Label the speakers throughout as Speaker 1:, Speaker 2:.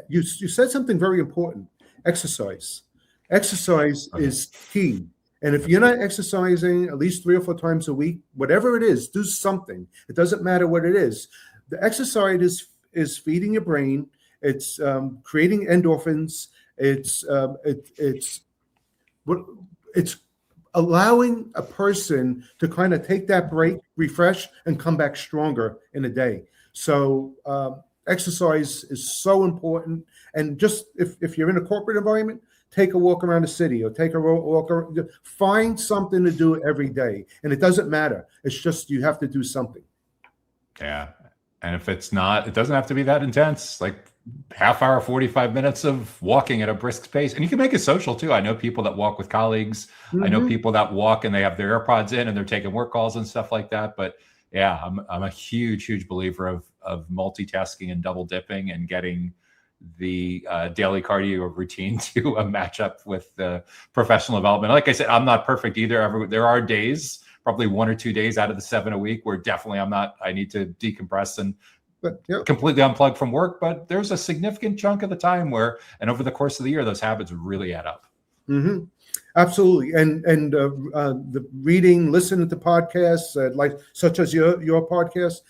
Speaker 1: you said something very important. Exercise. Exercise is key. And if you're not exercising at least 3 or 4 times a week, whatever it is, do something. It doesn't matter what it is. The exercise is feeding your brain. It's creating endorphins. It's allowing a person to kind of take that break, refresh, and come back stronger in a day. So exercise is so important. And just if you're in a corporate environment, take a walk around the city or take a walk around, find something to do every day. And it doesn't matter. It's just you have to do something.
Speaker 2: Yeah. And if it's not, it doesn't have to be that intense, like half hour, 45 minutes of walking at a brisk pace. And you can make it social too. I know people that walk with colleagues. I know people that walk and they have their AirPods in and they're taking work calls and stuff like that. But yeah, I'm a huge believer of multitasking and double dipping and getting the daily cardio routine to match up with the professional development. Like I said, I'm not perfect either. There are days, probably 1 or 2 days out of the 7 a week, where definitely I need to decompress and completely unplug from work. But there's a significant chunk of the time and over the course of the year, those habits really add up.
Speaker 1: Mm-hmm. Absolutely. And the reading, listening to podcasts like such as your podcast,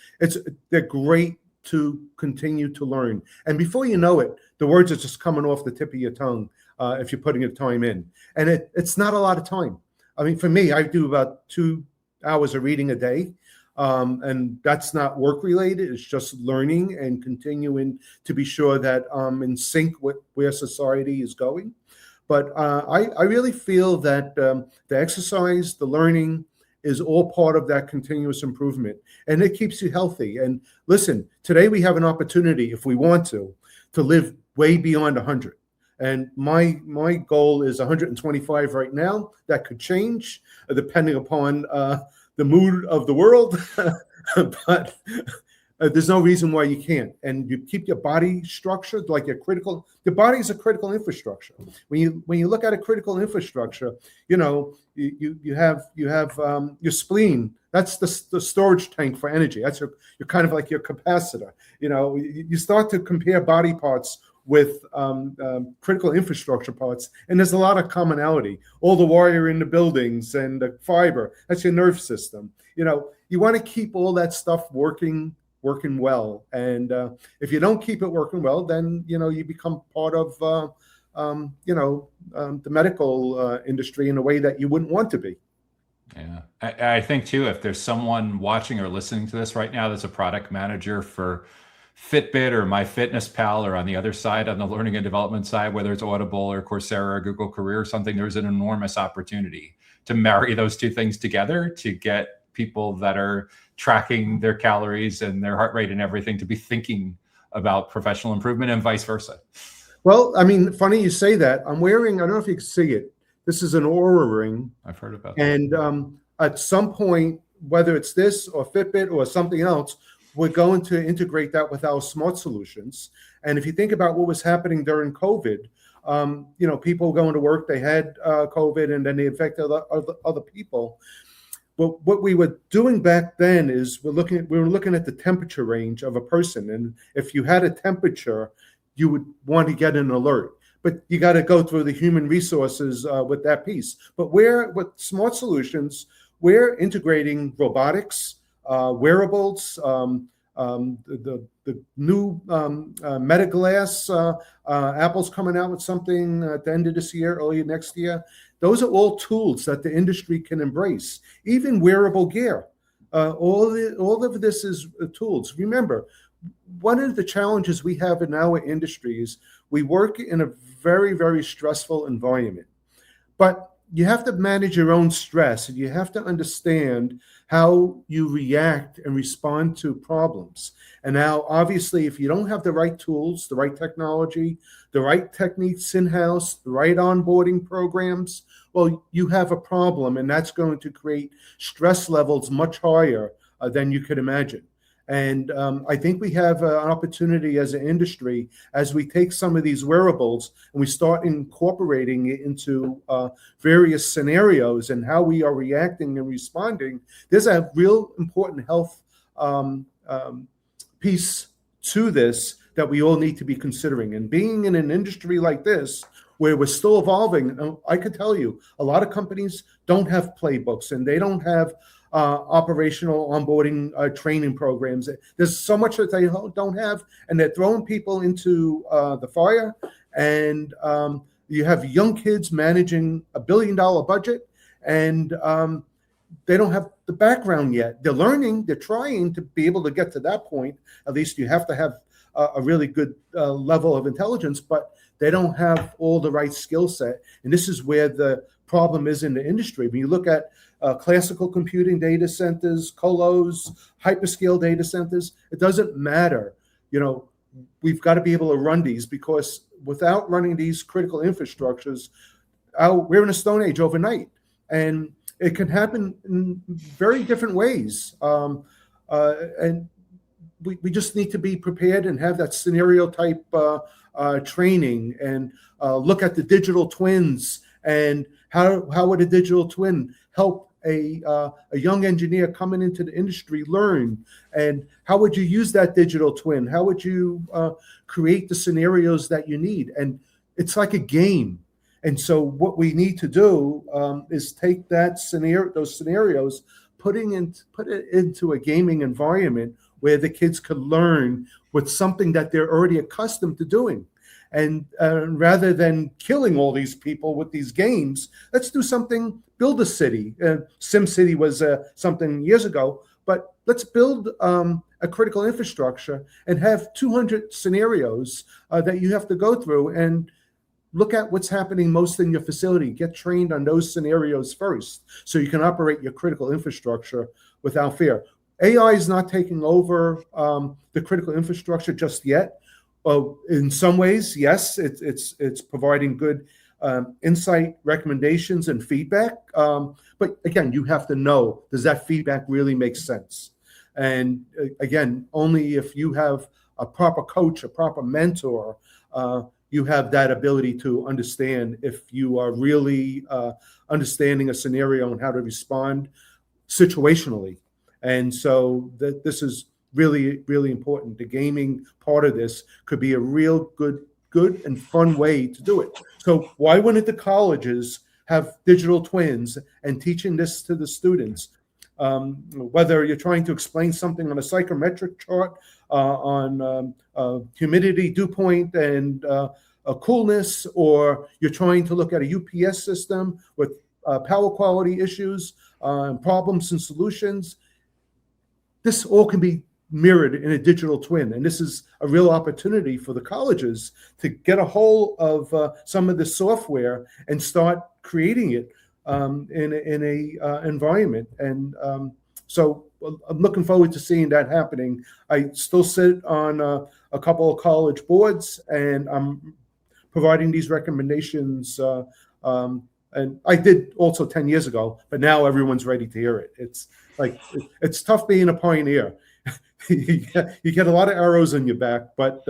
Speaker 1: they're great to continue to learn. And before you know it, the words are just coming off the tip of your tongue if you're putting your time in. And it's not a lot of time. I mean, for me, I do about 2 hours of reading a day. And that's not work related. It's just learning and continuing to be sure that I'm in sync with where society is going. But I really feel that the exercise, the learning, is all part of that continuous improvement, and it keeps you healthy. And listen, today we have an opportunity, if we want to live way beyond 100. And my goal is 125 right now. That could change depending upon the mood of the world, but there's no reason why you can't. And you keep your body structured like the body is a critical infrastructure. When you look at a critical infrastructure, you have your spleen. That's the storage tank for energy. That's you're kind of like your capacitor. You start to compare body parts with critical infrastructure parts, and there's a lot of commonality. All the wire in the buildings and the fiber, that's your nerve system. You want to keep all that stuff working well. And if you don't keep it working well, then you become part of the medical industry in a way that you wouldn't want to be.
Speaker 2: Yeah, I think too, if there's someone watching or listening to this right now that's a product manager for Fitbit or MyFitnessPal, or on the other side, on the learning and development side, whether it's Audible or Coursera or Google Career or something, there's an enormous opportunity to marry those two things together to get people that are tracking their calories and their heart rate and everything to be thinking about professional improvement, and vice versa.
Speaker 1: Well, I mean, funny you say that. I'm wearing, I don't know if you can see it. This is an Oura ring.
Speaker 2: I've heard about
Speaker 1: that. And at some point, whether it's this or Fitbit or something else, we're going to integrate that with our smart solutions. And if you think about what was happening during COVID, people going to work, they had COVID, and then they infected other people. But what we were doing back then is we were looking at the temperature range of a person. And if you had a temperature, you would want to get an alert. But you got to go through the human resources with that piece. But with smart solutions, we're integrating robotics, wearables, the new Meta Glass. Apple's coming out with something at the end of this year, early next year. Those are all tools that the industry can embrace. Even wearable gear. All of this is tools. Remember, one of the challenges we have in our industry is we work in a very, very stressful environment. But you have to manage your own stress, and you have to understand how you react and respond to problems. And now, obviously, if you don't have the right tools, the right technology, the right techniques in-house, the right onboarding programs, well, you have a problem, and that's going to create stress levels much higher than you could imagine. And I think we have an opportunity as an industry, as we take some of these wearables and we start incorporating it into various scenarios and how we are reacting and responding. There's a real important health piece to this that we all need to be considering. And being in an industry like this, where we're still evolving, I can tell you, a lot of companies don't have playbooks and they don't have operational onboarding training programs. There's so much that they don't have, and they're throwing people into the fire. And you have young kids managing $1 billion budget, and they don't have the background yet. They're learning, they're trying to be able to get to that point. At least you have to have a really good level of intelligence, but they don't have all the right skill set. And this is where the problem is in the industry. When you look at classical computing data centers, colos, hyperscale data centers, it doesn't matter. We've got to be able to run these, because without running these critical infrastructures, we're in a stone age overnight. And it can happen in very different ways. And we just need to be prepared and have that scenario type training, and look at the digital twins, and how would a digital twin help a young engineer coming into the industry learn, and how would you use that digital twin? How would you create the scenarios that you need? And it's like a game. And so what we need to do is take those scenarios, put it into a gaming environment where the kids could learn with something that they're already accustomed to doing. And rather than killing all these people with these games, let's do something, build a city. SimCity was something years ago, but let's build a critical infrastructure and have 200 scenarios that you have to go through, and look at what's happening most in your facility. Get trained on those scenarios first, so you can operate your critical infrastructure without fear. AI is not taking over the critical infrastructure just yet. In some ways, yes, it's providing good insight, recommendations, and feedback. But again, you have to know, does that feedback really make sense? And again, only if you have a proper coach, a proper mentor, you have that ability to understand if you are really understanding a scenario and how to respond situationally. And so this is really, really important. The gaming part of this could be a real good and fun way to do it. So why wouldn't the colleges have digital twins and teaching this to the students? Whether you're trying to explain something on a psychometric chart, on humidity, dew point, and coolness, or you're trying to look at a UPS system with power quality issues, problems and solutions, this all can be mirrored in a digital twin. And this is a real opportunity for the colleges to get a hold of some of the software and start creating it in a environment. And so I'm looking forward to seeing that happening. I still sit on a couple of college boards, and I'm providing these recommendations. And I did also 10 years ago, but now everyone's ready to hear it. It's tough being a pioneer. You get a lot of arrows in your back, but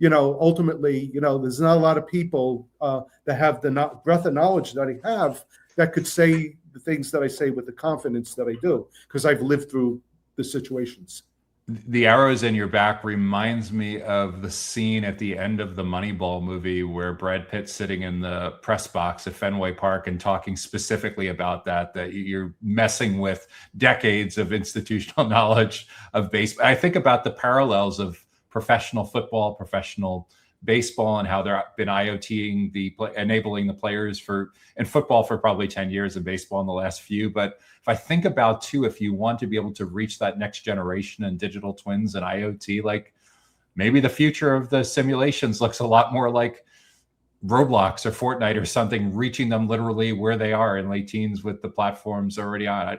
Speaker 1: ultimately, there's not a lot of people that have the breadth of knowledge that I have that could say the things that I say with the confidence that I do, because I've lived through the situations.
Speaker 2: The arrows in your back reminds me of the scene at the end of the Moneyball movie where Brad Pitt's sitting in the press box at Fenway Park and talking specifically about that you're messing with decades of institutional knowledge of baseball. I think about the parallels of professional football, professional baseball, and how they've been IoTing enabling the players in football for probably 10 years, and baseball in the last few. But if I think about too, if you want to be able to reach that next generation in digital twins and IoT, like maybe the future of the simulations looks a lot more like Roblox or Fortnite or something, reaching them literally where they are in late teens with the platforms already on.